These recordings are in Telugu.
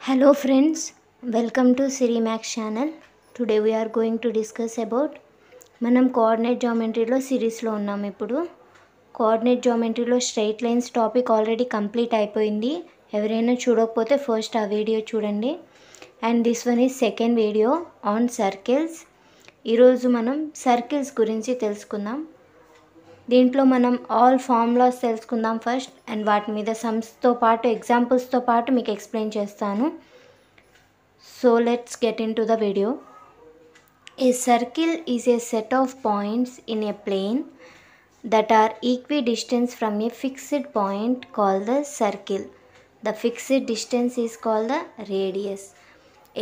Hello friends, welcome to Siri Max channel. Today we are going to discuss about మనం కోఆర్డినేట్ జామెట్రీలో సిరీస్లో ఉన్నాం. ఇప్పుడు కోఆర్డినేట్ జామెట్రీలో straight lines topic already complete అయిపోయింది. ఎవరైనా చూడకపోతే ఫస్ట్ ఆ వీడియో చూడండి. And this one is second video on circles. ఈరోజు మనం సర్కిల్స్ గురించి తెలుసుకుందాం. దీంట్లో మనం ఆల్ ఫార్ములాస్ తెలుసుకుందాం ఫస్ట్, అండ్ వాటి మీద సమ్స్తో పాటు ఎగ్జాంపుల్స్తో పాటు మీకు ఎక్స్ప్లెయిన్ చేస్తాను. So let's get into the video. A circle is a set of points in a plane that are equidistant from a fixed point called the circle. The fixed distance is called the radius.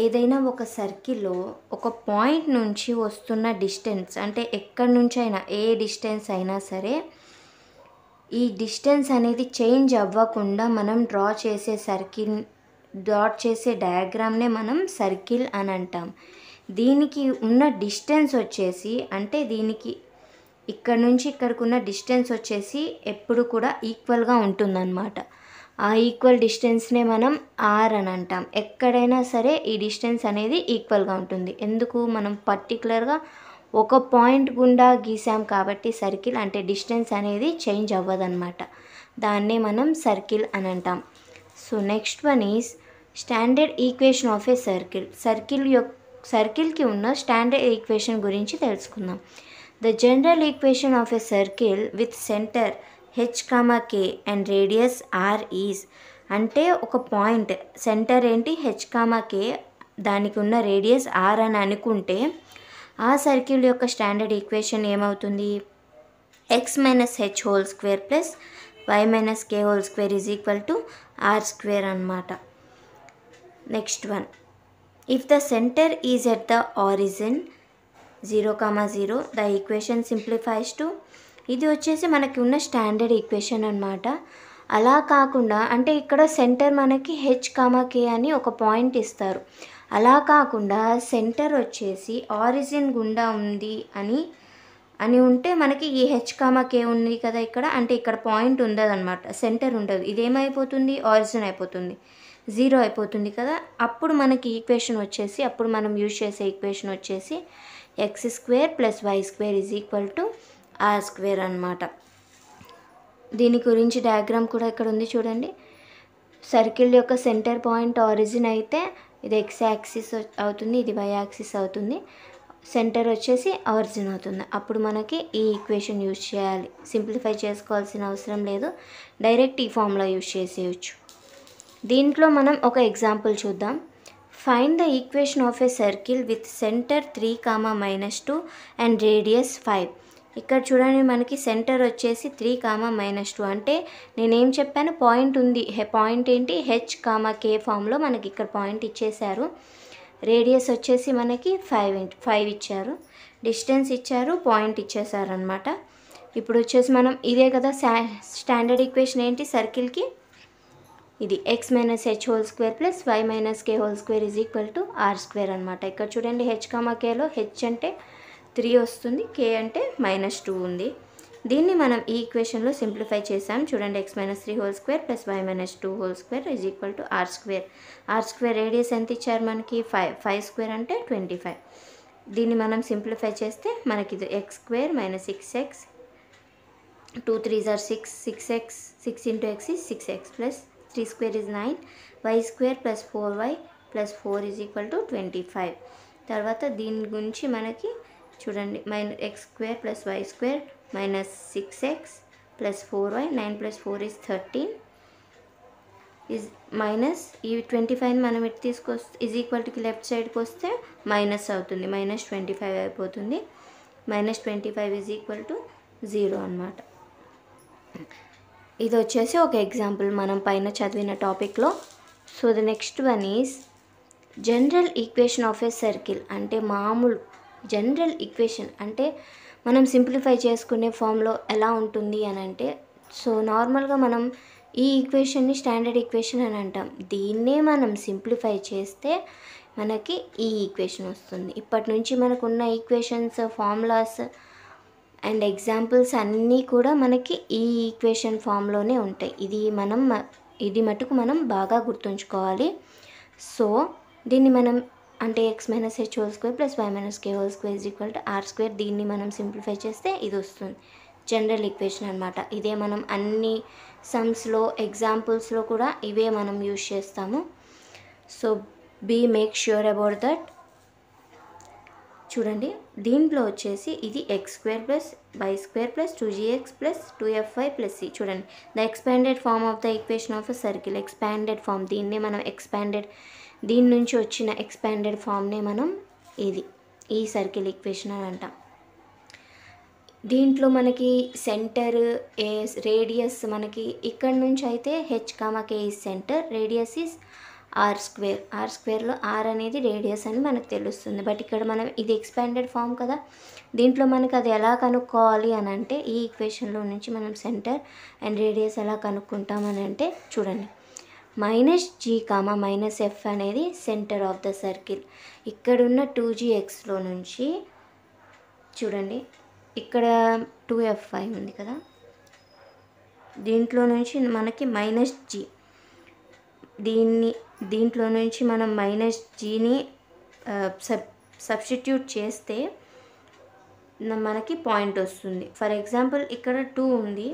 ఏదైనా ఒక సర్కిల్లో ఒక పాయింట్ నుంచి వస్తున్న డిస్టెన్స్, అంటే ఎక్కడి నుంచి అయినా ఏ డిస్టెన్స్ అయినా సరే, ఈ డిస్టెన్స్ అనేది చేంజ్ అవ్వకుండా మనం డ్రా చేసే డయాగ్రామ్నే మనం సర్కిల్ అని అంటాం. దీనికి ఉన్న డిస్టెన్స్ వచ్చేసి, అంటే దీనికి ఇక్కడ నుంచి ఇక్కడికి ఉన్న డిస్టెన్స్ వచ్చేసి ఎప్పుడు కూడా ఈక్వల్గా ఉంటుందన్నమాట. ఆ ఈక్వల్ డిస్టెన్స్నే మనం ఆర్ అని అంటాం. ఎక్కడైనా సరే ఈ డిస్టెన్స్ అనేది ఈక్వల్గా ఉంటుంది. ఎందుకు, మనం పర్టికులర్గా ఒక పాయింట్ గుండా గీసాం కాబట్టి సర్కిల్, అంటే డిస్టెన్స్ అనేది చేంజ్ అవ్వదన్నమాట. దాన్నే మనం సర్కిల్ అని అంటాం. So next one is standard equation of a circle. సర్కిల్కి ఉన్న స్టాండర్డ్ ఈక్వేషన్ గురించి తెలుసుకుందాం. The general equation of a circle with centre h, k and radius r is, అంటే ఒక పాయింట్ సెంటర్ ఏంటి h, k, దానికి ఉన్న రేడియస్ r అని అనుకుంటే ఆ సర్కిల్ యొక్క స్టాండర్డ్ ఈక్వేషన్ ఏమవుతుంది? x minus h whole square plus y minus k whole square is equal to r square అన్నమాట. Next one, if the center is at the origin 0, 0, the equation simplifies to, ఇది వచ్చేసి మనకి ఉన్న స్టాండర్డ్ ఈక్వేషన్ అన్నమాట. అలా కాకుండా, అంటే ఇక్కడ సెంటర్ మనకి h, k అని ఒక పాయింట్ ఇస్తారు. అలా కాకుండా సెంటర్ వచ్చేసి ఆరిజిన్ గుండా ఉంది అని ఉంటే మనకి ఈ h, k ఉంది కదా ఇక్కడ, అంటే ఇక్కడ పాయింట్ ఉండదన్నమాట, సెంటర్ ఉండదు. ఇదేమైపోతుంది? ఆరిజిన్ అయిపోతుంది, 0 అయిపోతుంది కదా. అప్పుడు మనకి ఈక్వేషన్ వచ్చేసి, అప్పుడు మనం యూజ్ చేసే ఈక్వేషన్ వచ్చేసి x square plus y square is equal to r square అన్నమాట. దీని గురించి డయాగ్రామ్ కూడా ఇక్కడ ఉంది చూడండి. సర్కిల్ యొక్క సెంటర్ పాయింట్ ఆరిజిన్ అయితే ఇది x యాక్సిస్ అవుతుంది, ఇది y యాక్సిస్ అవుతుంది. సెంటర్ వచ్చేసి ఆరిజిన్ అవుతుంది. అప్పుడు మనకి ఈ ఈక్వేషన్ యూజ్ చేయాలి. సింప్లిఫై చేసుకోవాల్సిన అవసరం లేదు, డైరెక్ట్ ఈ ఫార్ములా యూజ్ చేసేయచ్చు. దీంట్లో మనం ఒక ఎగ్జాంపుల్ చూద్దాం. Find the equation of a circle with centre 3, -2 and radius 5. ఇక్కడ చూడండి, మనకి సెంటర్ వచ్చేసి 3, -2, అంటే నేనేం చెప్పాను, పాయింట్ ఉంది. పాయింట్ ఏంటి? h, k ఫామ్లో మనకి ఇక్కడ పాయింట్ ఇచ్చేశారు. రేడియస్ వచ్చేసి మనకి 5 ఇచ్చారు, డిస్టెన్స్ ఇచ్చారు, పాయింట్ ఇచ్చేసారనమాట. ఇప్పుడు వచ్చేసి మనం ఇదే కదా స్టాండర్డ్ ఈక్వేషన్ ఏంటి సర్కిల్కి, ఇది x minus h whole square plus y minus k whole square is equal to r square అనమాట. ఇక్కడ చూడండి, h, kలో h అంటే 3 వస్తుంది, k అంటే -2 ఉంది. దీన్ని మనం ఈ ఈక్వేషన్లో సింప్లిఫై చేసాం. చూడండి, x minus 3 whole square plus y minus 2 whole square is equal to r square. r square radius ఎంత ఇచ్చారు మనకి? 5 స్క్వేర్ అంటే 25. దీన్ని మనం సింప్లిఫై చేస్తే మనకి ఇది x square minus 6x, 2 3s are 6x, 6 into x is 6x plus 3 square is 9, y square plus 4y plus 4 is equal to 25. తర్వాత దీని గురించి మనకి చూడండి, x square plus y square minus 6x plus 4y, 9 plus 4 is 13 is minus ఈ 25 మనం ఇటు తీసుకొస్తే ఈజ్ ఈక్వల్ టుకి లెఫ్ట్ సైడ్కి వస్తే మైనస్ అవుతుంది, -25 అయిపోతుంది. -25 ఈజ్ ఈక్వల్ టు 0 అన్నమాట. ఇది వచ్చేసి ఒక ఎగ్జాంపుల్ మనం పైన చదివిన టాపిక్లో. So the next one is general equation of a circle. అంటే మామూలు జనరల్ ఈక్వేషన్ అంటే మనం సింప్లిఫై చేసుకునే ఫామ్లో ఎలా ఉంటుంది అని అంటే, సో నార్మల్గా మనం ఈ ఈక్వేషన్ని స్టాండర్డ్ ఈక్వేషన్ అని అంటాం. దీన్నే మనం సింప్లిఫై చేస్తే మనకి ఈ ఈక్వేషన్ వస్తుంది. ఇప్పటి నుంచి మనకున్న ఈక్వేషన్స్, ఫార్ములాస్ అండ్ ఎగ్జాంపుల్స్ అన్నీ కూడా మనకి ఈ ఈక్వేషన్ ఫామ్లోనే ఉంటాయి. ఇది మటుకు మనం బాగా గుర్తుంచుకోవాలి. సో దీన్ని మనం అంటే x minus h whole square plus y minus k whole square is equal to R square, దీన్ని మనం సింప్లిఫై చేస్తే ఇది వస్తుంది, జనరల్ ఈక్వేషన్ అనమాట. ఇదే మనం అన్ని సమ్స్లో ఎగ్జాంపుల్స్లో కూడా ఇవే మనం యూజ్ చేస్తాము. So make sure about that. చూడండి దీంట్లో వచ్చేసి ఇది X square plus why square plus 2gx plus 2fy plus c. చూడండి the expanded form of the equation of a circle, expanded form, దీన్నే మనం దీని నుంచి వచ్చిన ఎక్స్పాండెడ్ ఫామ్నే మనం ఈ సర్కిల్ ఈక్వేషన్ అని అంటాం. దీంట్లో మనకి సెంటర్ రేడియస్ మనకి ఇక్కడ నుంచి అయితే h, k is centre, radius is R స్క్వేర్లో ఆర్ అనేది రేడియస్ అని మనకు తెలుస్తుంది. బట్ ఇక్కడ మనం ఇది ఎక్స్పాండెడ్ ఫామ్ కదా, దీంట్లో మనకి అది ఎలా కనుక్కోవాలి అని అంటే ఈ ఈక్వేషన్లో నుంచి మనం సెంటర్ అండ్ రేడియస్ ఎలా కనుక్కుంటామని అంటే చూడండి -g, -f అనేది సెంటర్ ఆఫ్ ద సర్కిల్. ఇక్కడున్న 2gxలో నుంచి చూడండి ఇక్కడ 2fy ఉంది కదా, దీంట్లో నుంచి మనకి -g, దీంట్లో నుంచి మనం -gని సబ్స్టిట్యూట్ చేస్తే మనకి పాయింట్ వస్తుంది. ఫర్ ఎగ్జాంపుల్ ఇక్కడ 2 ఉంది,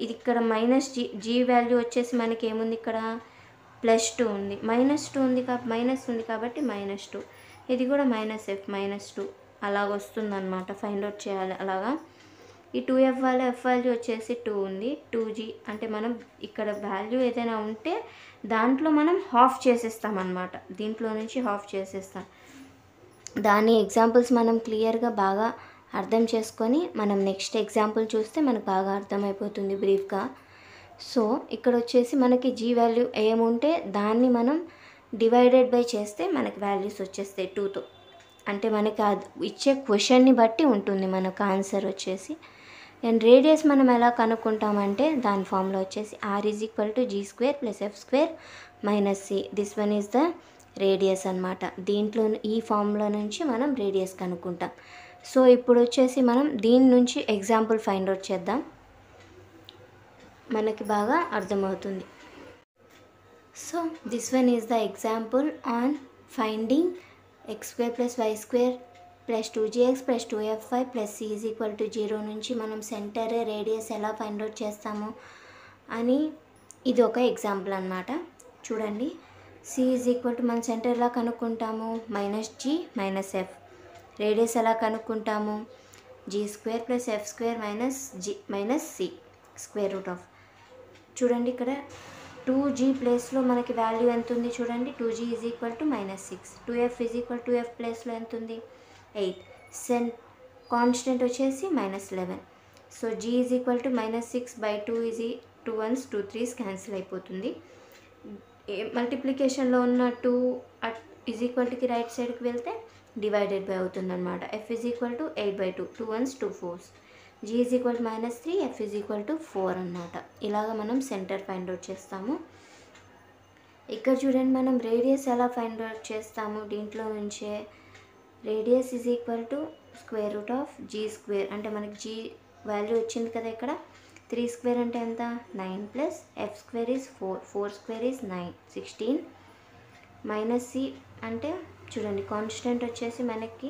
ఇది ఇక్కడ -g వాల్యూ వచ్చేసి మనకి ఏముంది ఇక్కడ +2 ఉంది, -2 ఉంది కాబట్టి -2, ఇది కూడా -f -2 అలాగ వస్తుంది అనమాట. ఫైండ్ అవుట్ చేయాలి అలాగా. ఈ 2f వాల్యూ వచ్చేసి 2 ఉంది, 2g అంటే మనం ఇక్కడ వాల్యూ ఏదైనా ఉంటే దాంట్లో మనం హాఫ్ చేసేస్తాం అన్నమాట, దీంట్లో నుంచి హాఫ్ చేసేస్తాం. దాని ఎగ్జాంపుల్స్ మనం క్లియర్గా బాగా అర్థం చేసుకొని మనం నెక్స్ట్ ఎగ్జాంపుల్ చూస్తే మనకు బాగా అర్థమైపోతుంది బ్రీఫ్గా. సో ఇక్కడ వచ్చేసి మనకి g వాల్యూ ఏముంటే దాన్ని మనం డివైడెడ్ బై చేస్తే మనకి వాల్యూస్ వచ్చేస్తాయి 2తో. అంటే మనకి ఇచ్చే క్వశ్చన్ని బట్టి ఉంటుంది మనకు ఆన్సర్ వచ్చేసి. అండ్ రేడియస్ మనం ఎలా కనుక్కుంటామంటే దాని ఫార్ములా వచ్చేసి r is equal to g square plus f square minus c. This one is the radius అనమాట. దీంట్లో ఈ ఫార్ములా నుంచి మనం రేడియస్ కనుక్కుంటాం. సో ఇప్పుడు వచ్చేసి మనం దీని నుంచి ఎగ్జాంపుల్ ఫైండ్ అవుట్ చేద్దాం, మనకి బాగా అర్థమవుతుంది. So this one is the example on finding x square plus y square plus 2gx plus 2fy plus c is equal to 0 నుంచి మనం సెంటర్ రేడియస్ ఎలా ఫైండ్ అవుట్ చేస్తాము అని ఇది ఒక ఎగ్జాంపుల్ అనమాట. చూడండి c ఈజ్ ఈక్వల్ టు మనం సెంటర్ ఎలా కనుక్కుంటాము -g -f, రేడియస్ ఎలా కనుక్కుంటాము g square plus f square minus c square root of. చూడండి ఇక్కడ 2g ప్లేస్లో మనకి వాల్యూ ఎంత ఉంది చూడండి, 2g is equal to -6, 2f is equal to f ప్లేస్లో ఎంత ఉంది 8, కాన్స్టెంట్ వచ్చేసి -11. So g is equal to -6/2 easy 2 1s 2 3s cancel అయిపోతుంది. మల్టిప్లికేషన్లో ఉన్న 2 ఈజ్ ఈక్వల్కి రైట్ సైడ్కి వెళ్తే డివైడెడ్ బై అవుతుంది అనమాట. f is equal to 8/2, 2 1s 2 4s, g is equal to -3, f is equal to 4 అన్నమాట. ఇలాగ మనం సెంటర్ ఫైండ్ అవుట్ చేస్తాము. ఇక్కడ చూడండి మనం రేడియస్ ఎలా ఫైండ్ అవుట్ చేస్తాము, దీంట్లో నుంచే radius is equal to square root of g square, అంటే మనకి g వాల్యూ వచ్చింది కదా ఇక్కడ, 3 స్క్వేర్ అంటే ఎంత 9 plus f square is 4, 4 square is 9 16 minus c అంటే చూడండి కాన్స్టెంట్ వచ్చేసి మనకి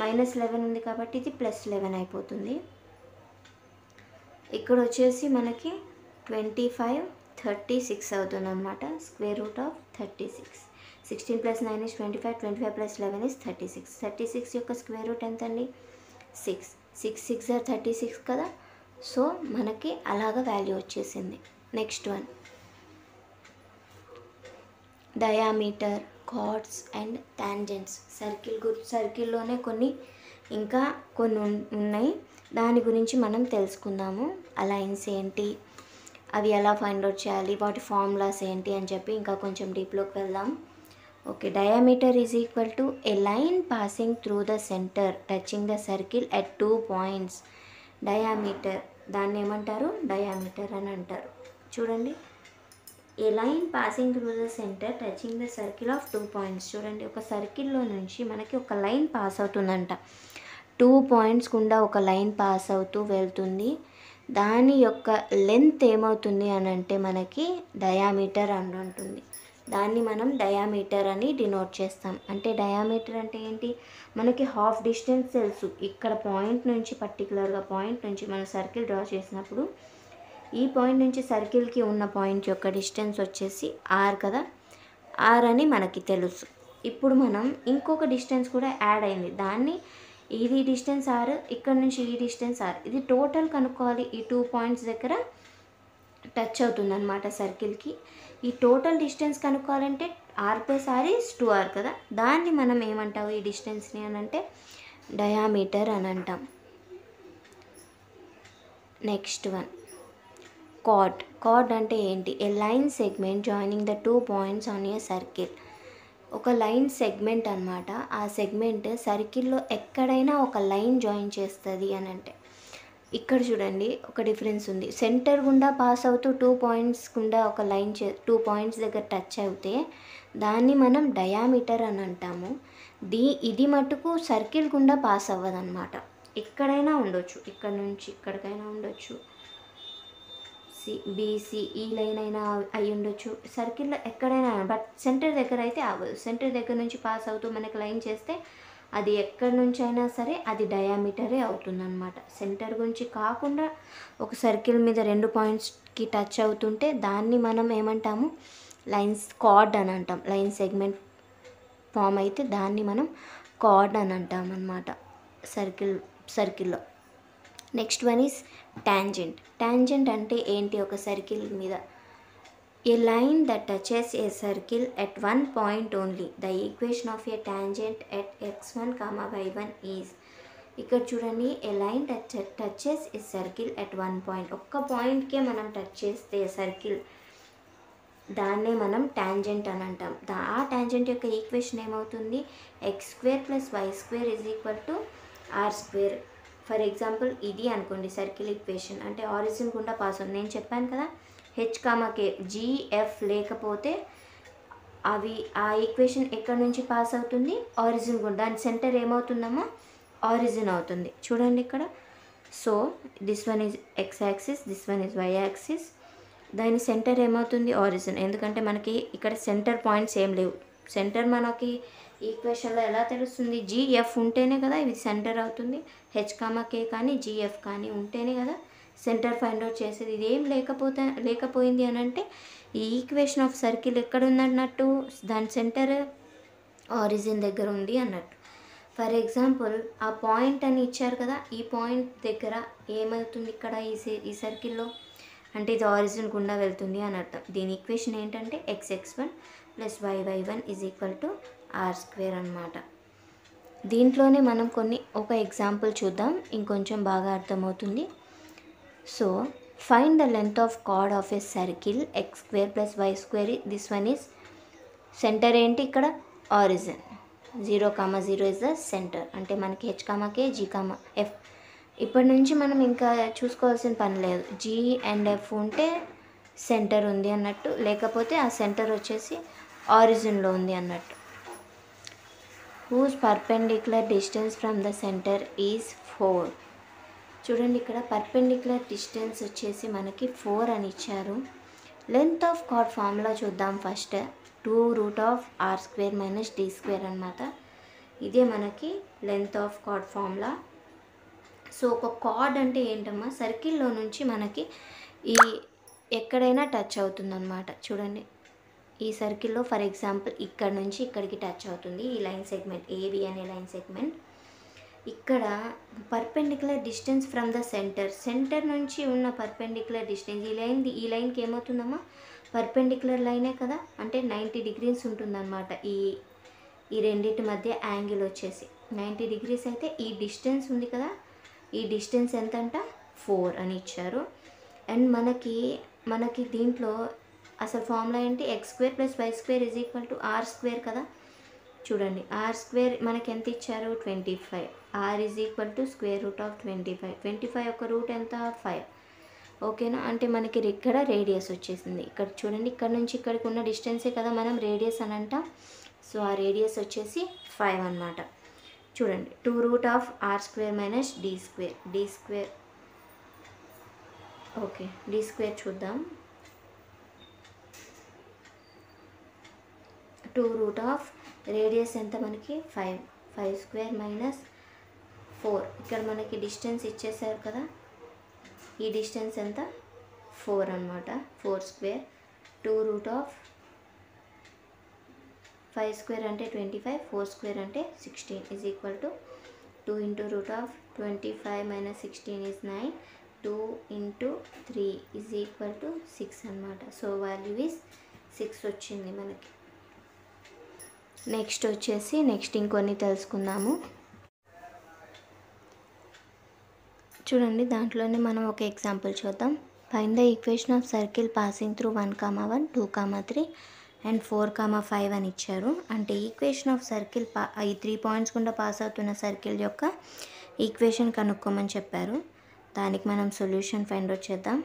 -11 ఉంది కాబట్టి ఇది +11 అయిపోతుంది. ఇక్కడ వచ్చేసి మనకి 25 36 అవుతుంది అనమాట. Square root of 36, 16 + 9 is 25, 25 + 11 is 36. 36 యొక్క స్క్వేర్ రూట్ ఎంత అండి 6, 6 6 are 36 కదా. సో మనకి అలాగా వాల్యూ వచ్చేసింది. Next one diameter, chords and tangents. సర్కిల్లోనే ఇంకా కొన్ని ఉన్నాయి, దాని గురించి మనం తెలుసుకుందాము. ఆ లైన్స్ ఏంటి, అవి ఎలా ఫైండ్ అవుట్ చేయాలి, వాటి ఫార్ములాస్ ఏంటి అని చెప్పి ఇంకా కొంచెం డీప్లోకి వెళ్దాం. Okay, diameter is equal to a line passing through the centre touching the circle at 2 points. Diameter దాన్ని ఏమంటారు, డయామీటర్ అని అంటారు. చూడండి a line passing through the centre touching the circle of 2 points. చూడండి ఒక సర్కిల్లో నుంచి మనకి ఒక లైన్ పాస్ అవుతుందంట, 2 points గుండా ఒక లైన్ పాస్ అవుతూ వెళ్తుంది. దాని యొక్క లెంత్ ఏమవుతుంది అని అంటే మనకి డయామీటర్ అని ఉంటుంది. దాన్ని మనం డయామీటర్ అని డినోట్ చేస్తాం. అంటే డయామీటర్ అంటే ఏంటి, మనకి హాఫ్ డిస్టెన్స్ తెలుసు. ఇక్కడ పాయింట్ నుంచి పర్టికులర్గా పాయింట్ నుంచి మనం సర్కిల్ డ్రా చేసినప్పుడు ఈ పాయింట్ నుంచి సర్కిల్కి ఉన్న పాయింట్ యొక్క డిస్టెన్స్ వచ్చేసి ఆర్ కదా, ఆర్ అని మనకి తెలుసు. ఇప్పుడు మనం ఇంకొక డిస్టెన్స్ కూడా యాడ్ అయింది, దాన్ని ఇది డిస్టెన్స్ ఆర్, ఇక్కడ నుంచి ఈ డిస్టెన్స్ ఆర్, ఇది టోటల్ కనుక్కోవాలి. ఈ 2 పాయింట్స్ దగ్గర టచ్ అవుతుంది అనమాట సర్కిల్కి. ఈ టోటల్ డిస్టెన్స్ కనుక్కోవాలంటే R plus R is 2r కదా, దాన్ని మనం ఏమంటాం ఈ డిస్టెన్స్ని అని అంటే డయామీటర్ అని అంటాం. Next one card. కార్డ్ అంటే ఏంటి, a line segment joining the 2 points on a circle. ఒక లైన్ సెగ్మెంట్ అనమాట. ఆ సెగ్మెంట్ సర్కిల్లో ఎక్కడైనా ఒక లైన్ జాయిన్ చేస్తుంది అని అంటే, ఇక్కడ చూడండి ఒక డిఫరెన్స్ ఉంది. సెంటర్ గుండా పాస్ అవుతూ 2 పాయింట్స్ గుండా ఒక లైన్ 2 పాయింట్స్ దగ్గర టచ్ అవుతే దాన్ని మనం డయామీటర్ అని అంటాము. ఇది మటుకు సర్కిల్ గుండా పాస్ అవ్వదన్నమాట. ఎక్కడైనా ఉండొచ్చు, ఇక్కడ నుంచి ఇక్కడికైనా ఉండొచ్చు, బీసీ ఈ లైన్ అయినా అయి ఉండొచ్చు, సర్కిల్లో ఎక్కడైనా, బట్ సెంటర్ దగ్గర అయితే అవ్వదు. సెంటర్ దగ్గర నుంచి పాస్ అవుతూ మనకి లైన్ చేస్తే అది ఎక్కడి నుంచి అయినా సరే అది డయామీటరే అవుతుందన్నమాట. సెంటర్ గురించి కాకుండా ఒక సర్కిల్ మీద 2 పాయింట్స్కి టచ్ అవుతుంటే దాన్ని మనం ఏమంటాము, లైన్స్ కార్డ్ అని అంటాం. లైన్ సెగ్మెంట్ ఫామ్ అయితే దాన్ని మనం కార్డ్ అని అంటాం అన్నమాట సర్కిల్లో. Next one is tangent. Tangent అంటే ఏంటి, ఒక సర్కిల్ మీద a line that touches a circle at 1 point only. The equation of a tangent at x1, y1 is. ఇక్కడ చూడండి, a line touches a circle at 1 point. ఒక్క పాయింట్కే మనం టచ్ చేస్తే సర్కిల్, దాన్నే మనం ట్యాంజెంట్ అని అంటాం. ఆ ట్యాంజెంట్ యొక్క ఈక్వేషన్ ఏమవుతుంది, x² + y² = r². For example ఇది అనుకోండి సర్కిల్ ఈక్వేషన్, అంటే ఆరిజిన్ గుండా పాస్ అవుతుంది. నేను చెప్పాను కదా h, k, gf లేకపోతే అవి ఆ ఈక్వేషన్ ఎక్కడి నుంచి పాస్ అవుతుంది, ఆరిజిన్ గుండా. దాని సెంటర్ ఏమవుతుందమ్మా, ఆరిజిన్ అవుతుంది. చూడండి ఇక్కడ. So this one is x axis, this one is y axis. దాని సెంటర్ ఏమవుతుంది, ఆరిజిన్. ఎందుకంటే మనకి ఇక్కడ సెంటర్ పాయింట్స్ ఏం లేవు. సెంటర్ మనకి ఈక్వేషన్లో ఎలా తెలుస్తుంది, జిఎఫ్ ఉంటేనే కదా ఇది సెంటర్ అవుతుంది. h, k కానీ జిఎఫ్ కానీ ఉంటేనే కదా సెంటర్ ఫైండ్ అవుట్ చేసేది. ఇది ఏం లేకపోయింది అని అంటే ఈ ఈక్వేషన్ ఆఫ్ సర్కిల్ ఎక్కడ ఉందన్నట్టు, దాని సెంటర్ ఆరిజిన్ దగ్గర ఉంది అన్నట్టు. ఫర్ ఎగ్జాంపుల్ ఆ పాయింట్ అని ఇచ్చారు కదా, ఈ పాయింట్ దగ్గర ఏమవుతుంది ఇక్కడ ఈ సర్కిల్లో అంటే ఇది ఆరిజిన్ గుండా వెళ్తుంది అని అర్థం. దీని ఈక్వేషన్ ఏంటంటే x(x1) + y(y1) = r² అన్నమాట. దీంట్లోనే మనం ఒక ఎగ్జాంపుల్ చూద్దాం, ఇంకొంచెం బాగా అర్థమవుతుంది. So find the length of card of a circle x² + y². This one is centre ఏంటి ఇక్కడ, ఆరిజిన్. 0, 0 is the centre. అంటే మనకి h, k, g, f. ఇప్పటి నుంచి మనం ఇంకా చూసుకోవాల్సిన పని లేదు. g అండ్ f ఉంటే సెంటర్ ఉంది అన్నట్టు, లేకపోతే ఆ సెంటర్ వచ్చేసి ఆరిజిన్లో ఉంది అన్నట్టు. Whose perpendicular distance from the centre is 4. చూడండి ఇక్కడ పర్పెండిక్యులర్ డిస్టెన్స్ వచ్చేసి మనకి 4 అని ఇచ్చారు. లెంత్ ఆఫ్ కార్డ్ ఫార్ములా చూద్దాం ఫస్ట్. 2√r² - d² అనమాట. ఇదే మనకి length of card formula. So ఒక కార్డ్ అంటే ఏంటమ్మా, సర్కిల్లో నుంచి మనకి ఈ ఎక్కడైనా టచ్ అవుతుందన్నమాట. చూడండి ఈ సర్కిల్లో ఫర్ ఎగ్జాంపుల్ ఇక్కడ నుంచి ఇక్కడికి టచ్ అవుతుంది ఈ లైన్ సెగ్మెంట్, ఏబి అనే లైన్ సెగ్మెంట్. ఇక్కడ perpendicular distance from the centre నుంచి ఉన్న పర్పెండిక్యులర్ డిస్టెన్స్, ఈ లైన్కి ఏమవుతుందమ్మా, పర్పెండిక్యులర్ లైనే కదా, అంటే 90 degrees ఉంటుందన్నమాట. ఈ రెండింటి మధ్య యాంగిల్ వచ్చేసి 90 degrees అయితే ఈ డిస్టెన్స్ ఉంది కదా, ఈ డిస్టెన్స్ ఎంతంట 4 అని ఇచ్చారు. అండ్ మనకి దీంట్లో అసలు ఫార్ములా ఏంటి, x² + y² = r² కదా. చూడండి r² మనకి ఎంత ఇచ్చారు, 25. r √25. 25 యొక్క రూట్ ఎంత, 5. ఓకేనా. అంటే మనకి ఇక్కడ రేడియస్ వచ్చేసింది. ఇక్కడ చూడండి, ఇక్కడ నుంచి ఇక్కడికి ఉన్న డిస్టెన్సే కదా మనం రేడియస్ అని అంటాం. సో ఆ రేడియస్ వచ్చేసి 5 అన్నమాట. చూడండి 2√r² - d². ఓకే d² చూద్దాం. 2 రూట్ ఆఫ్ రేడియస్ ఎంత మనకి 5, 5 స్క్వేర్ మైనస్ 4. ఇక్కడ మనకి డిస్టెన్స్ ఇచ్చేసారు కదా, ఈ డిస్టెన్స్ ఎంత 4 అనమాట. 4 స్క్వేర్ 2 రూట్ ఆఫ్ 5 స్క్వేర్ అంటే 25, 4 స్క్వేర్ అంటే 16 is equal to 2 into root of 25 minus 16 is 9. 2 into 3 is equal to 6 అనమాట. సో వాల్యూ ఈజ్ 6 వచ్చింది మనకి. నెక్స్ట్ ఇంకొన్ని తెలుసుకుందాము. చూడండి, దాంట్లోనే మనం ఒక ఎగ్జాంపుల్ చూద్దాం. Find the equation of circle passing through 1, 1, 2, 3 and 4, 5 అని ఇచ్చారు. అంటే ఈక్వేషన్ ఆఫ్ సర్కిల్ ఈ 3 పాయింట్స్ గుండా పాస్ అవుతున్న సర్కిల్ యొక్క ఈక్వేషన్ కనుక్కోమని చెప్పారు. దానికి మనం సొల్యూషన్ ఫైండ్ అవుట్ చేద్దాం.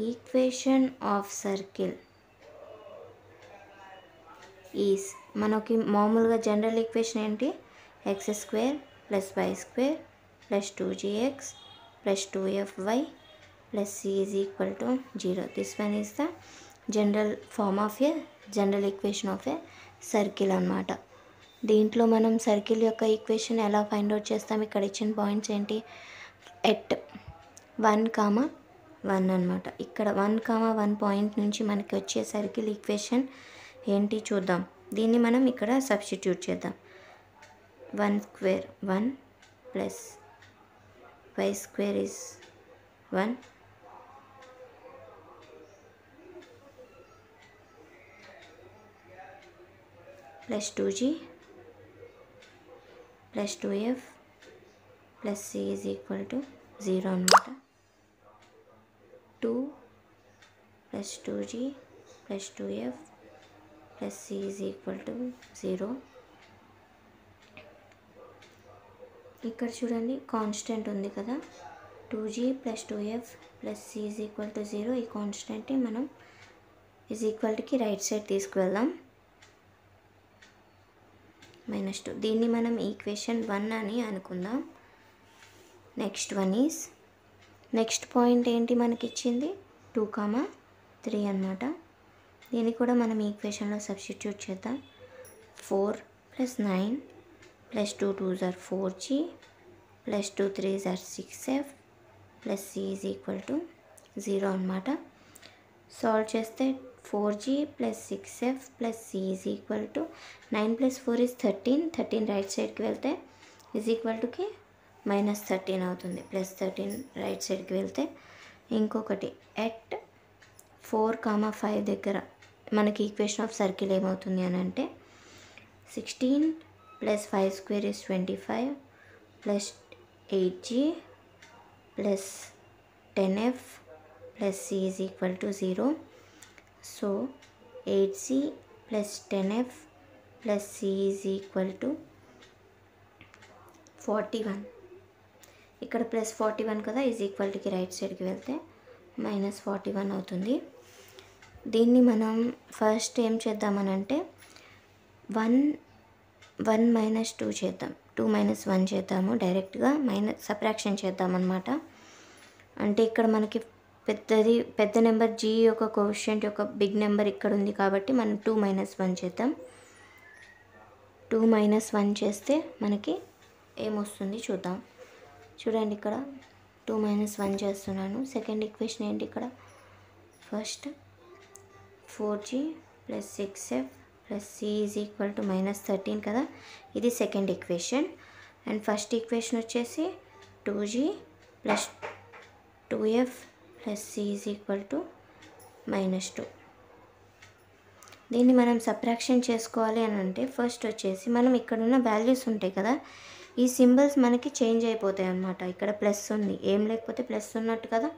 ఈక్వేషన్ ఆఫ్ సర్కిల్ ఈజ్, మనకి మామూలుగా జనరల్ ఈక్వేషన్ ఏంటి, x² + y² + 2gx + 2fy + c is equal to 0. This one is the general form of a general equation of a circle అన్నమాట. దీంట్లో మనం సర్కిల్ యొక్క ఈక్వేషన్ ఎలా ఫైండ్ అవుట్ చేస్తాం, ఇక్కడ ఇచ్చిన పాయింట్స్ ఏంటి, ఎట్ 1, 1 అనమాట. ఇక్కడ 1, 1 పాయింట్ నుంచి మనకి వచ్చే సర్కిల్ ఈక్వేషన్ ఏంటి చూద్దాం. దీన్ని మనం ఇక్కడ సబ్స్టిట్యూట్ చేద్దాం. 1² 1 plus y² is 1 plus 2g plus 2f plus c is equal to 0 అనమాట. 2 plus 2g plus 2f plus c is equal to 0. ఇక్కడ చూడండి, కాన్స్టెంట్ ఉంది కదా, 2g plus 2f plus c is equal to 0. ఈ కాన్స్టెంట్ని మనం ఈజ్ ఈక్వల్కి రైట్ సైడ్ తీసుకువెళ్దాం. -2. దీన్ని మనం ఈక్వేషన్ 1 అని అనుకుందాం. నెక్స్ట్ పాయింట్ ఏంటి మనకి ఇచ్చింది, 2, 3 అనమాట. దీన్ని కూడా మనం ఈక్వేషన్లో సబ్స్టిట్యూట్ చేద్దాం. 4 + 9 + 2 2s are 4g + 2 3s are 6f plus c is equal to 0 అనమాట. సాల్వ్ చేస్తే 4g + 6f plus c is equal to 9 + 4 is 13. 13 right సైడ్కి వెళ్తే ఈజ్ ఈక్వల్కి -13 అవుతుంది. +13 రైట్ సైడ్కి వెళ్తే, ఇంకొకటి ఎట్ 4, 5 దగ్గర మనకి ఈక్వేషన్ ఆఫ్ సర్కిల్ ఏమవుతుంది అని అంటే 16 + 5² is 25 plus 8g plus 10f plus c is equal to 0. So 8c plus 10f plus c is equal to 41. ఇక్కడ +41 కదా, ఈజ్ ఈక్వల్కి రైట్ సైడ్కి వెళ్తే -41 అవుతుంది. దీన్ని మనం ఫస్ట్ ఏం చేద్దామనంటే 1 - 2 చేద్దాం. 2 - 1 చేద్దాము. డైరెక్ట్గా సబ్ట్రాక్షన్ చేద్దామన్నమాట. అంటే ఇక్కడ మనకి పెద్ద నెంబర్ g యొక్క కోఎఫిషియంట్ యొక్క బిగ్ నెంబర్ ఇక్కడ ఉంది కాబట్టి మనం 2 - 1 చేద్దాం. 2 - 1 చేస్తే మనకి ఏమొస్తుంది చూద్దాం. చూడండి, ఇక్కడ 2 - 1 చేస్తున్నాను. సెకండ్ ఈక్వేషన్ ఏంటి, ఇక్కడ first 4g + 6f plus c is equal to -13 కదా, ఇది second equation. And first equation వచ్చేసి 2g plus 2f plus c is equal to -2. దీన్ని మనం సబ్ట్రాక్షన్ చేసుకోవాలి అని అంటే ఫస్ట్ వచ్చేసి మనం ఇక్కడ ఉన్న వాల్యూస్ ఉంటాయి కదా, ఈ సింబల్స్ మనకి చేంజ్ అయిపోతాయి అన్నమాట. ఇక్కడ ప్లస్ ఉంది, ఏం లేకపోతే ప్లస్ ఉన్నట్టు కదా,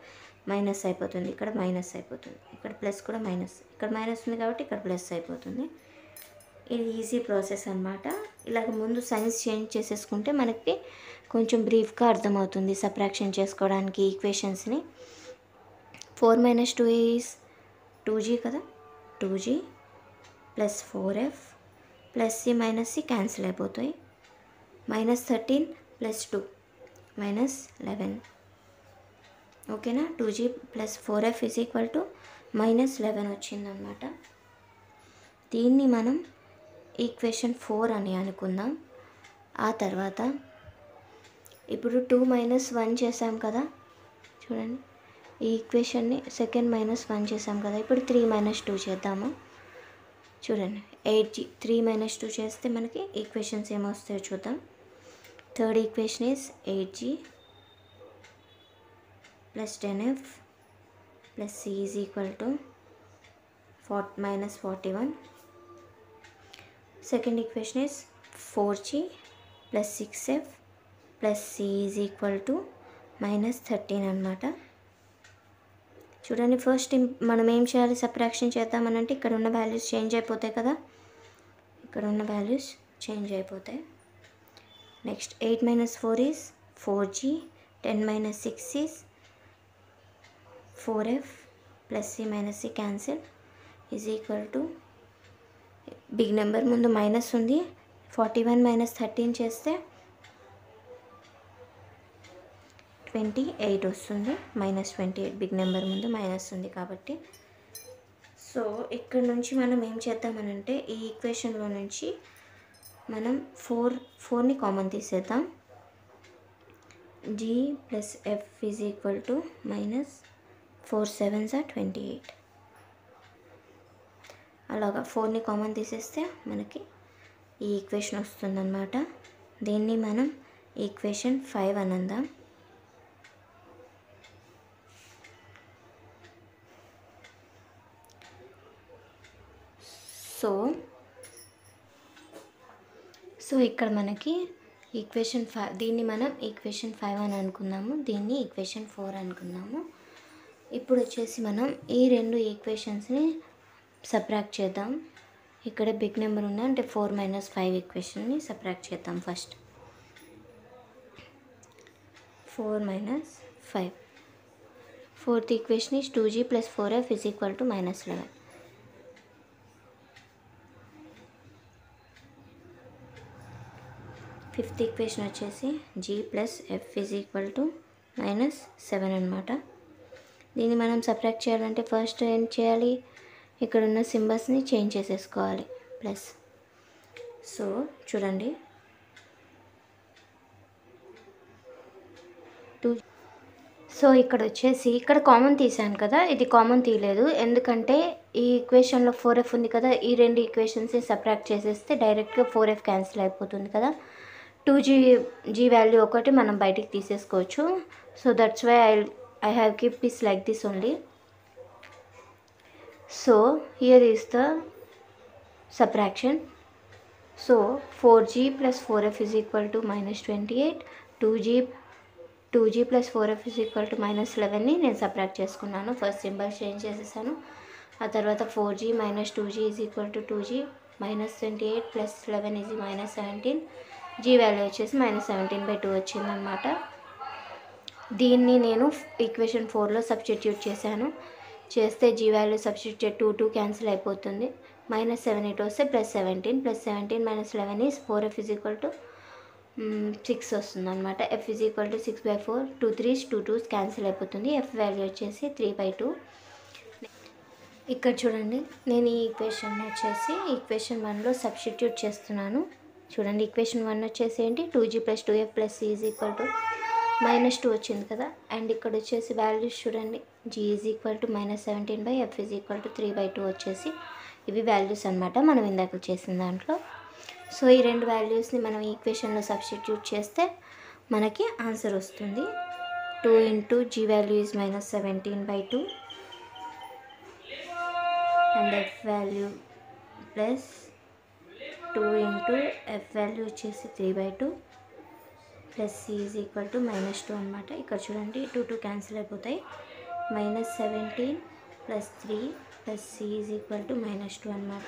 మైనస్ అయిపోతుంది. ఇక్కడ మైనస్ అయిపోతుంది, ఇక్కడ ప్లస్ కూడా మైనస్, ఇక్కడ మైనస్ ఉంది కాబట్టి ఇక్కడ ప్లస్ అయిపోతుంది. ఇది ఈజీ ప్రాసెస్ అన్నమాట. ఇలాగ ముందు సైన్స్ చేంజ్ చేసేసుకుంటే మనకి కొంచెం బ్రీఫ్గా అర్థమవుతుంది సబ్ట్రాక్షన్ చేసుకోవడానికి ఈక్వేషన్స్ని. 4 - 2 ఈజ్ 2g కదా, 2g plus 4f plus c minus c cancel అయిపోతాయి. -13 + 2 -11. ఓకేనా, 2g plus 4f is equal to -11 వచ్చిందనమాట. దీన్ని మనం ఈక్వేషన్ 4 అని అనుకుందాం. ఆ తర్వాత ఇప్పుడు 2 - 1 చేసాం కదా, చూడండి ఈ ఈక్వేషన్ని సెకండ్ -1 చేసాం కదా. ఇప్పుడు 3 - 2 చేద్దాము. చూడండి 8g. 3 - 2 చేస్తే మనకి ఈక్వేషన్స్ ఏమొస్తాయో చూద్దాం. Third equation is 8g + 10f + c is equal to -41. Second equation is 4g + 6f + c is equal to -13 అన్నమాట. చూడండి ఫస్ట్ మనం ఏం చేయాలి, సబ్ట్రాక్షన్ చేద్దామనంటే ఇక్కడ ఉన్న వాల్యూస్ చేంజ్ అయిపోతాయి కదా, ఇక్కడ ఉన్న వాల్యూస్ చేంజ్ అయిపోతాయి. Next 8 - 4 is 4g, 10 - 6 is 4f + c - c cancel is equal to big number ముందు మైనస్ ఉంది, 41 - 13 చేస్తే 28 వస్తుంది. -28 బిగ్ నెంబర్ ముందు మైనస్ ఉంది కాబట్టి. సో ఇక్కడ నుంచి మనం ఏం చేద్దామనంటే ఈ ఈక్వేషన్లో నుంచి మనం 4ని కామన్ తీసేద్దాం. g + f is equal to -4 7s are 28. అలాగా 4ని కామన్ తీసేస్తే మనకి ఈ ఈక్వేషన్ వస్తుందన్నమాట. దీన్ని మనం ఈక్వేషన్ 5 అని అందాం. సో ఇక్కడ మనకి ఈక్వేషన్ 5, దీన్ని మనం ఈక్వేషన్ 5 అని అనుకుందాము, దీన్ని ఈక్వేషన్ 4 అనుకుందాము. ఇప్పుడు వచ్చేసి మనం ఈ రెండు ఈక్వేషన్స్ని సబ్ట్రాక్ట్ చేద్దాం. ఇక్కడ బిగ్ నెంబర్ ఉంది అంటే 4 - 5 ఈక్వేషన్ని సబ్ట్రాక్ట్ చేద్దాం. First 4 - 5. Fourth equation is 2g + 4f is equal to -11. Fifth equation వచ్చేసి g + f is equal to -7 అనమాట. దీన్ని మనం సబ్ట్రాక్ట్ చేయాలంటే ఫస్ట్ ఏం చేయాలి, ఇక్కడ ఉన్న సింబల్స్ని చేంజ్ చేసేసుకోవాలి ప్లస్. సో చూడండి 2. సో ఇక్కడ వచ్చేసి ఇక్కడ కామన్ తీసాను కదా, ఇది కామన్ తీయలేదు ఎందుకంటే ఈ ఈక్వేషన్లో 4f ఉంది కదా, ఈ రెండు ఈక్వేషన్స్ని సబ్ట్రాక్ట్ చేసేస్తే డైరెక్ట్గా 4f క్యాన్సిల్ అయిపోతుంది కదా. 2g వాల్యూ ఒకటి మనం బయటికి తీసేసుకోవచ్చు. So that's why I have kept this like this only. So here is the subtraction. So 4g + 4f is equal to -28. 2g + 4f is equal to -11ని నేను సబ్ట్రాక్ట్ చేసుకున్నాను. ఫస్ట్ సింబల్ చేంజ్ చేసేసాను. ఆ తర్వాత 4g - 2g is equal to 2g, -28 + 11 is -17. g value వచ్చేసి -17/2 వచ్చిందనమాట. దీన్ని నేను ఈక్వేషన్ 4లో సబ్స్టిట్యూట్ చేశాను. చేస్తే g వాల్యూ సబ్స్టిట్యూట్ 2 క్యాన్సిల్ అయిపోతుంది. -7 ఇటు వస్తే +17 -11 is 4f is equal to 6 వస్తుంది అనమాట. f is equal to 6/4. 2 3s 2 2s cancel అయిపోతుంది. f వాల్యూ వచ్చేసి 3/2. ఇక్కడ చూడండి నేను ఈ ఈక్వేషన్ వచ్చేసి ఈక్వేషన్ 1లో సబ్స్టిట్యూట్ చేస్తున్నాను. చూడండి ఈక్వేషన్ 1 వచ్చేసి ఏంటి, 2g + 2f + c is equal to -2 వచ్చింది కదా. అండ్ ఇక్కడ వచ్చేసి వాల్యూస్ చూడండి, g is equal to -17/f is equal to 3/2 వచ్చేసి ఇవి వాల్యూస్ అనమాట మనం ఇందాక చేసిన దాంట్లో. సో ఈ రెండు వాల్యూస్ని మనం ఈక్వేషన్లో సబ్స్టిట్యూట్ చేస్తే మనకి ఆన్సర్ వస్తుంది. 2 × g value is -17/2 and f value plus 2 × f value వచ్చేసి 3/2 plus c is equal to -2 అనమాట. ఇక్కడ చూడండి 2 2 క్యాన్సిల్ అయిపోతాయి. -17 + 3 + c ఈజ్ ఈక్వల్ టు -2 అనమాట.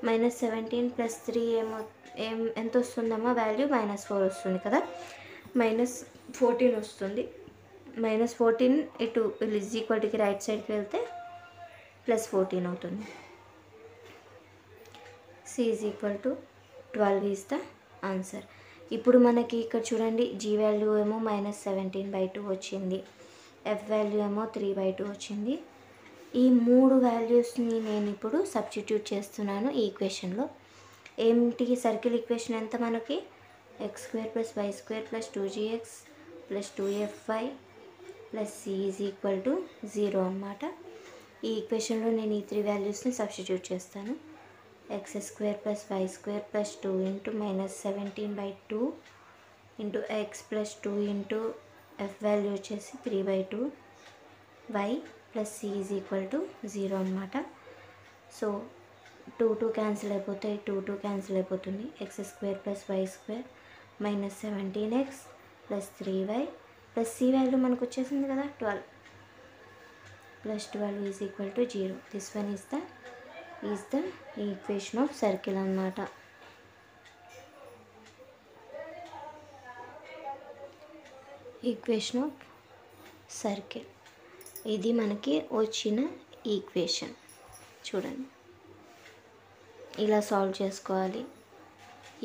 -17 + 3 ఎంత వస్తుందమ్మా వాల్యూ, -4 వస్తుంది కదా. -14 వస్తుంది. -14 ఇటు ఈజ్ ఈక్వల్ టుకి రైట్ సైడ్కి వెళ్తే +14 అవుతుంది. c is equal to 12 is the answer. ఇప్పుడు మనకి ఇక్కడ చూడండి g వాల్యూ ఏమో -17/2 వచ్చింది, f వాల్యూ ఏమో 3/2 వచ్చింది. ఈ 3 వాల్యూస్ని నేను ఇప్పుడు సబ్స్టిట్యూట్ చేస్తున్నాను ఈ ఈక్వేషన్లో. ఏంటి సర్కిల్ ఈక్వేషన్ ఎంత మనకి? x² + y² + 2gx + 2fy + c = 0 అన్నమాట. ఈ ఈక్వేషన్లో నేను ఈ 3 వాల్యూస్ని సబ్స్టిట్యూట్ చేస్తాను. x² + y² + 2 × -17/2 × x + 2 × f value వచ్చేసి 3/2 y + c = 0 అన్నమాట. సో 2 క్యాన్సిల్ అయిపోతాయి, 2 క్యాన్సిల్ అయిపోతుంది. x² + y² -17x + 3y + c value మనకు వచ్చేసింది కదా 12 + 12 = 0. This one is the equation of circle అన్నమాట. ఈక్వేషన్ ఆఫ్ సర్కిల్ ఇది మనకి వచ్చిన ఈక్వేషన్. చూడండి, ఇలా సాల్వ్ చేసుకోవాలి.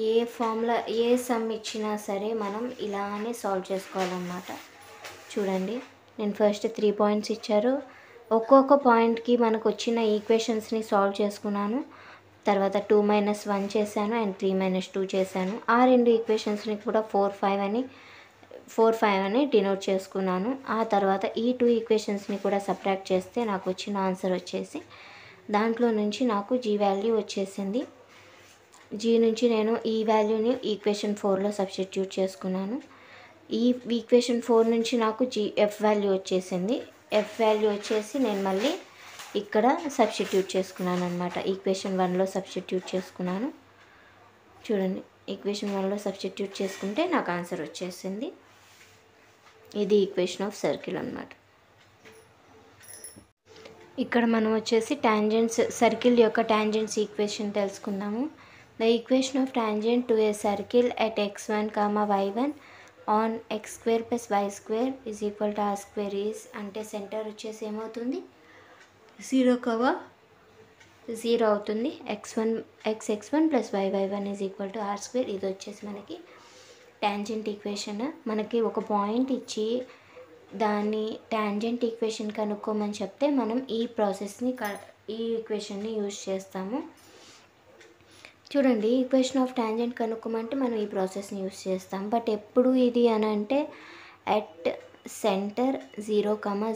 ఏ ఫార్ములా ఏ సమ్ ఇచ్చినా సరే మనం ఇలానే సాల్వ్ చేసుకోవాలన్నమాట. చూడండి, నేను ఫస్ట్ 3 పాయింట్స్ ఇచ్చారు. ఒక్కొక్క పాయింట్కి మనకు వచ్చిన ఈక్వేషన్స్ని సాల్వ్ చేసుకున్నాను. తర్వాత 2 - 1 చేశాను అండ్ 3 - 2 చేశాను. ఆ 2 ఈక్వేషన్స్ని కూడా 4, 5 అని డినోట్ చేసుకున్నాను. ఆ తర్వాత ఈ 2 ఈక్వేషన్స్ని కూడా సబ్ట్రాక్ట్ చేస్తే నాకు వచ్చిన ఆన్సర్ వచ్చేసి దాంట్లో నుంచి నాకు జీ వాల్యూ వచ్చేసింది. జీ నుంచి నేను ఈ వాల్యూని ఈక్వేషన్ 4లో సబ్స్టిట్యూట్ చేసుకున్నాను. ఈ ఈక్వేషన్ 4 నుంచి నాకు ఎఫ్ వాల్యూ వచ్చేసింది. ఎఫ్ వాల్యూ వచ్చేసి నేను మళ్ళీ ఇక్కడ సబ్స్టిట్యూట్ చేసుకున్నాను అనమాట. ఈక్వేషన్ 1లో సబ్స్టిట్యూట్ చేసుకున్నాను. చూడండి, ఈక్వేషన్ 1లో సబ్స్టిట్యూట్ చేసుకుంటే నాకు ఆన్సర్ వచ్చేసింది. ఇది ఈక్వేషన్ ఆఫ్ సర్కిల్ అన్నమాట. ఇక్కడ మనం వచ్చేసి సర్కిల్ యొక్క టాంజెంట్స్ ఈక్వేషన్ తెలుసుకుందాము. The equation of tangent to A circle at x1, y1 on x² + y² = r² is అంటే సెంటర్ వచ్చేసి ఏమవుతుంది? 0, 0 అవుతుంది. x1 + y1 = r². ఇది వచ్చేసి మనకి టాంజెంట్ ఈక్వేషన్. మనకి ఒక పాయింట్ ఇచ్చి దాన్ని టాంజెంట్ ఈక్వేషన్ కనుక్కోమని చెప్తే మనం ఈ ఈక్వేషన్ని యూజ్ చేస్తాము. చూడండి, ఈక్వేషన్ ఆఫ్ టాంజెంట్ కనుక్కోమంటే మనం ఈ ప్రాసెస్ని యూజ్ చేస్తాం. బట్ ఎప్పుడు ఇది అని అంటే అట్ సెంటర్ 0,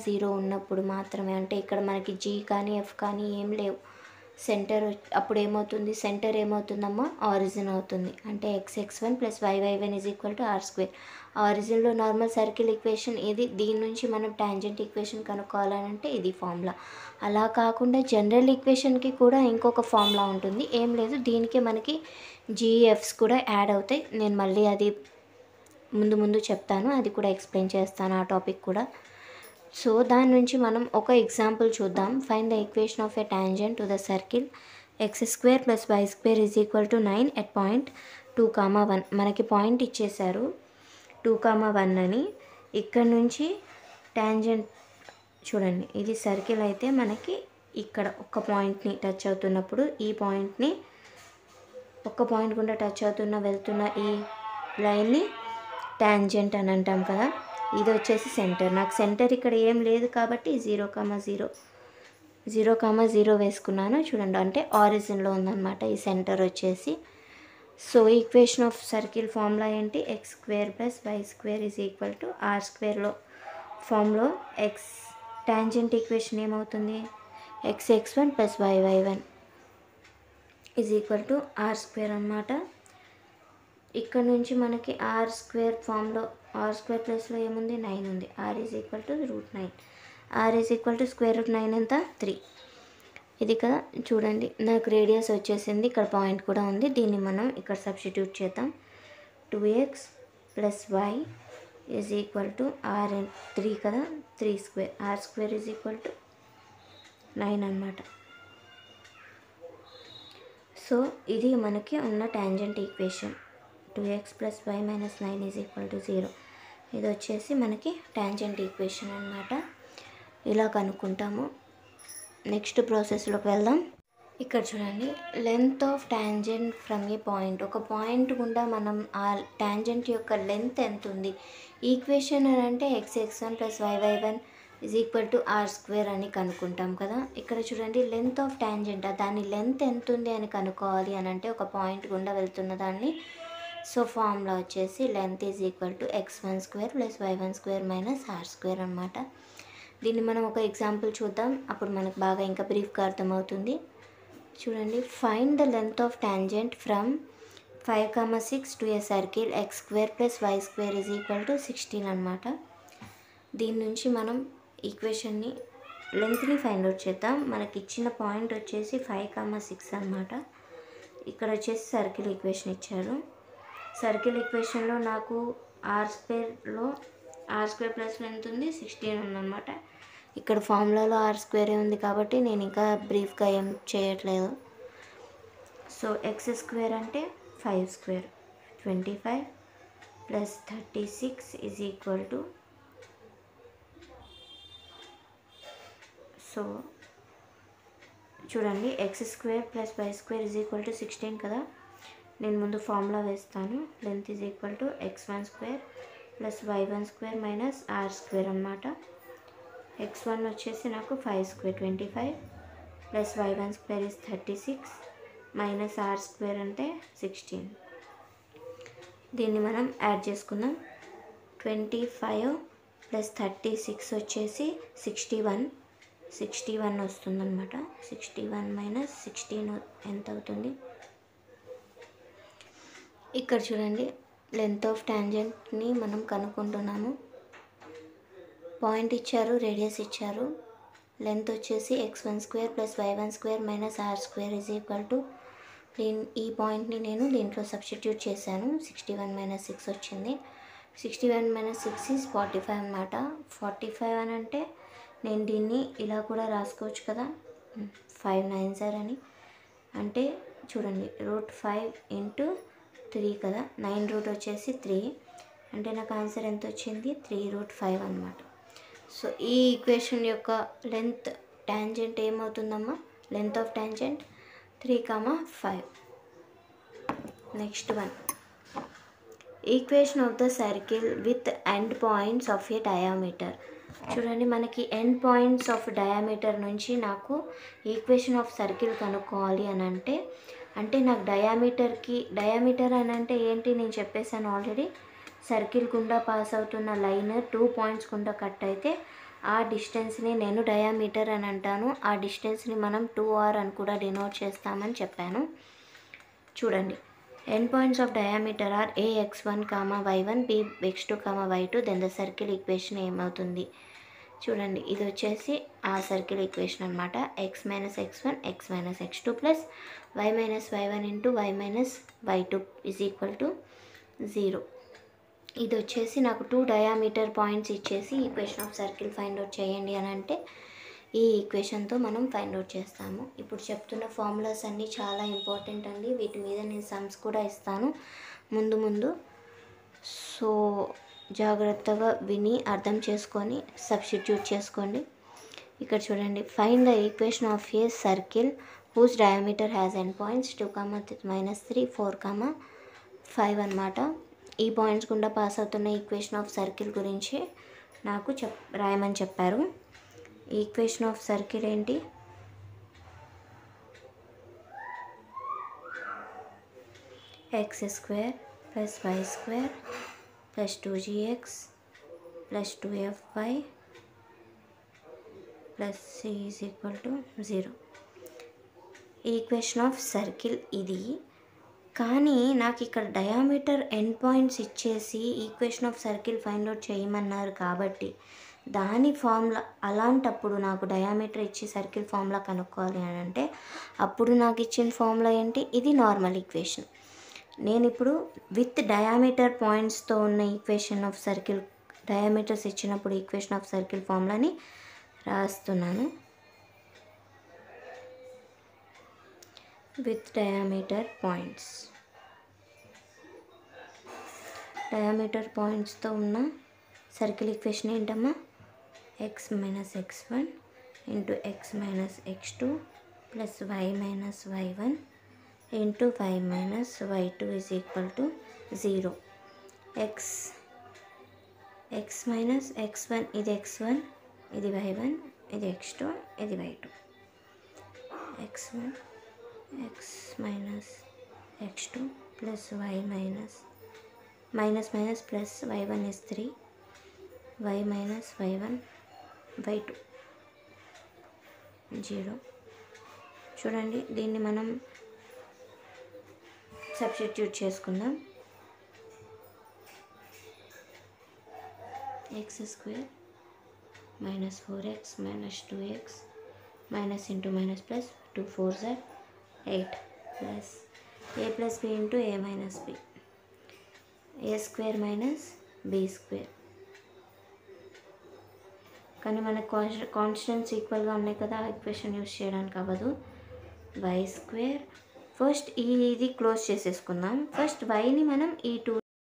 0 ఉన్నప్పుడు మాత్రమే. అంటే ఇక్కడ మనకి జీ కానీ ఎఫ్ కానీ ఏం లేవు. సెంటర్ అప్పుడు ఏమవుతుంది? సెంటర్ ఏమవుతుందమ్మా? ఆరిజిన్ అవుతుంది. అంటే x1 + y1 = r². ఆరిజిన్లో normal circle equation ఇది. దీని నుంచి మనం టాంజెంట్ ఈక్వేషన్ కనుక్కోవాలంటే ఇది ఫార్ములా. అలా కాకుండా జనరల్ ఈక్వేషన్కి కూడా ఇంకొక ఫార్ములా ఉంటుంది. ఏం లేదు, దీనికే మనకి జీఎఫ్స్ కూడా యాడ్ అవుతాయి. నేను మళ్ళీ అది ముందు చెప్తాను, అది కూడా ఎక్స్ప్లెయిన్ చేస్తాను ఆ టాపిక్ కూడా. సో దాని నుంచి మనం ఒక ఎగ్జాంపుల్ చూద్దాం. Find the equation of a tangent to the circle x² + y² = 9 at point 2, 1. మనకి పాయింట్ ఇచ్చేశారు 2, 1 అని. ఇక్కడ నుంచి టాంజెంట్ చూడండి, ఇది సర్కిల్ అయితే మనకి ఇక్కడ ఒక పాయింట్ని టచ్ అవుతున్నప్పుడు ఈ పాయింట్ని ఒక్క పాయింట్ గుండా టచ్ అవుతున్న వెళ్తున్న ఈ లైన్ని టాంజెంట్ అని అంటాం కదా. ఇది వచ్చేసి సెంటర్. నాకు సెంటర్ ఇక్కడ ఏం లేదు కాబట్టి 0, 0 వేసుకున్నాను. చూడండి, అంటే ఆరిజిన్లో ఉందన్నమాట ఈ సెంటర్ వచ్చేసి. So equation of circle formula ఏంటి? x² + y² = r²లో ఫామ్లో టాంజెంట్ ఈక్వేషన్ ఏమవుతుంది? x1 + y1 = r² అన్నమాట. ఇక్కడ నుంచి మనకి r² ఫామ్లో r² ప్లస్లో ఏముంది? 9 ఉంది. r = √9. r √9 ఎంత? 3. ఇది కదా. చూడండి, నాకు రేడియస్ వచ్చేసింది. ఇక్కడ పాయింట్ కూడా ఉంది. దీన్ని మనం ఇక్కడ సబ్స్టిట్యూట్ చేద్దాం. 2x + y = r3 కదా, 3² r² = 9 అన్నమాట. సో ఇది మనకి ఉన్న టాంజెంట్ ఈక్వేషన్. 2x + y - 9 = 0. ఇది వచ్చేసి మనకి టాంజెంట్ ఈక్వేషన్ అన్నమాట. ఇలా కనుక్కుంటాము. నెక్స్ట్ ప్రాసెస్లోకి వెళ్దాం. ఇక్కడ చూడండి, length of tangent from A point. ఒక పాయింట్ గుండా మనం ఆ టాంజెంట్ యొక్క లెంత్ ఎంత ఉంది? ఈక్వేషన్ అని అంటే x1 + y1 is equal to R square అని కనుక్కుంటాం కదా. ఇక్కడ చూడండి లెంత్ ఆఫ్ ట్యాంజెంట్, దాని లెంత్ ఎంత ఉంది అని కనుక్కోవాలి అని అంటే ఒక పాయింట్ గుండా వెళ్తున్న దాన్ని. సో ఫార్ములా వచ్చేసి length is equal to x1 square plus y1 square minus are square అనమాట. దీన్ని మనం ఒక ఎగ్జాంపుల్ చూద్దాం, అప్పుడు మనకు బాగా ఇంకా బ్రీఫ్గా అర్థమవుతుంది. చూడండి, find the length of tangent from 5,6 to a circle x square plus y square is equal to 16 అనమాట. దీని నుంచి మనం ఈక్వేషన్ని లెంత్ని ఫైండ్ అవుట్ చేద్దాం. మనకి ఇచ్చిన పాయింట్ వచ్చేసి 5,6 అనమాట. ఇక్కడ వచ్చేసి సర్కిల్ ఈక్వేషన్ ఇచ్చారు. సర్కిల్ ఈక్వేషన్లో నాకు ఆర్ స్క్వేర్ ప్లస్ లెంత్ ఉంది 16 ఉందన్నమాట. ఇక్కడ ఫార్ములాలో ఆర్ స్క్వేరే ఉంది కాబట్టి నేను ఇంకా బ్రీఫ్గా ఏం చేయట్లేదు. సో ఎక్స్ స్క్వేర్ అంటే 5 square 25 plus 36 is equal to, so చూడండి x square plus why square is equal to 16 కదా. నేను ముందు ఫార్ములా వేస్తాను. Length is equal to x1 square plus y1 square minus are square అనమాట. x1 వచ్చేసి నాకు 5 square 25 plus y1 square is 36 minus are square అంటే 16. దీన్ని మనం యాడ్ చేసుకుందాం. 25 ప్లస్ 36 వచ్చేసి 61 వస్తుందన్నమాట. 61 మైనస్ 16 ఎంత అవుతుంది? ఇక్కడ చూడండి, లెంత్ ఆఫ్ ట్యాంజెంట్ని మనం కనుక్కుంటున్నాము. పాయింట్ ఇచ్చారు, రేడియస్ ఇచ్చారు. లెంత్ వచ్చేసి x1 square plus y1 square minus are square is equal to, ఈ పాయింట్ని నేను దీంట్లో సబ్స్టిట్యూట్ చేశాను. 61 మైనస్ 6 వచ్చింది. 61 మైనస్ 6 ఈజ్ 45 అనమాట. 45 అని అంటే నేను దీన్ని ఇలా కూడా రాసుకోవచ్చు కదా, 5 9 సార్ అని. అంటే చూడండి, √5 ఇంటూ 3 కదా, 9 రూట్ వచ్చేసి 3, అంటే నాకు ఆన్సర్ ఎంత వచ్చింది? 3√5 అనమాట. సో ఈ ఈక్వేషన్ యొక్క లెంత్ ట్యాంజెంట్ ఏమవుతుందమ్మా? Length of tangent 3,5. Next one, equation of the circle with end points of a diameter. చూడండి, మనకి ఎండ్ పాయింట్స్ ఆఫ్ డయామీటర్ నుంచి నాకు ఈక్వేషన్ ఆఫ్ సర్కిల్ కనుక్కోవాలి అని అంటే నాకు డయామీటర్ అని అంటే ఏంటి నేను చెప్పేసాను ఆల్రెడీ. సర్కిల్ గుండా పాస్ అవుతున్న లైన్ 2 పాయింట్స్ గుండా కట్ అయితే ఆ డిస్టెన్స్ని నేను డయామీటర్ అని అంటాను. ఆ డిస్టెన్స్ని మనం 2r అని కూడా డినోట్ చేస్తామని చెప్పాను. చూడండి, end points of diameter are A x1, y1, b x2, y2. Then the circle equation ఏమవుతుంది? చూడండి, ఇది వచ్చేసి ఆ సర్కిల్ ఈక్వేషన్ అనమాట. x minus x1 x minus x2 plus y minus y1 into y minus y2 is equal to 0. ఇది వచ్చేసి నాకు 2 డయామీటర్ పాయింట్స్ ఇచ్చేసి equation of circle find out చేయండి అని అంటే ఈ ఈక్వేషన్తో మనం ఫైండ్ అవుట్ చేస్తాము. ఇప్పుడు చెప్తున్న ఫార్ములాస్ అన్నీ చాలా ఇంపార్టెంట్ అండి. వీటి మీద నేను సమ్స్ కూడా ఇస్తాను ముందు. సో జాగ్రత్తగా విని అర్థం చేసుకొని సబ్స్టిట్యూట్ చేసుకోండి. ఇక్కడ చూడండి, find the equation of a circle whose diameter has end points 2, -3, 4, 5 అనమాట. ఈ పాయింట్స్ గుండా పాస్ అవుతున్న ఈక్వేషన్ ఆఫ్ సర్కిల్ గురించి నాకు రాయమని చెప్పారు. ఈక్వేషన్ ఆఫ్ సర్కిల్ ఏంటి? x square plus y square plus 2gx plus 2fy plus c is equal to 0. Equation of circle ఇది. కానీ నాకు ఇక్కడ డయామీటర్ ఎండ్ పాయింట్స్ ఇచ్చేసి equation of circle find out చేయమన్నారు కాబట్టి దాని ఫార్ములా, అలాంటప్పుడు నాకు డయామీటర్ ఇచ్చి సర్కిల్ ఫార్ములా కనుక్కోవాలి అని అంటే అప్పుడు నాకు ఇచ్చిన ఫార్ములా ఏంటి? ఇది నార్మల్ ఈక్వేషన్. నేను ఇప్పుడు విత్ డయామీటర్ పాయింట్స్తో ఉన్న ఈక్వేషన్ ఆఫ్ సర్కిల్, డయామీటర్స్ ఇచ్చినప్పుడు ఈక్వేషన్ ఆఫ్ సర్కిల్ ఫార్ములాని రాస్తున్నాను. విత్ డయామీటర్ పాయింట్స్తో ఉన్న సర్కిల్ ఈక్వేషన్ ఏంటమ్మా? x minus x1 into x minus x2 plus y minus y1 into y minus y2 is equal to 0. x minus x1 ఇది x1 ఇది y1, ఇది x2, ఇది y2. x1 x minus x2 plus y minus plus y1 is 3, y minus y1 y2 0. చూడండి, దీన్ని మనం సబ్స్టిట్యూట్ చేసుకుందాం. x² minus 4x minus 2x minus into minus plus 2 4s 8 plus a plus b into a minus b, a² minus b². కానీ మనకు కాన్స్టెంట్స్ ఈక్వల్గా ఉన్నాయి కదా, ఈక్వేషన్ యూస్ చేయడానికి అవ్వదు. y² ఫస్ట్ ఇది క్లోజ్ చేసేసుకుందాం. ఫస్ట్ వైని మనం ఈ 2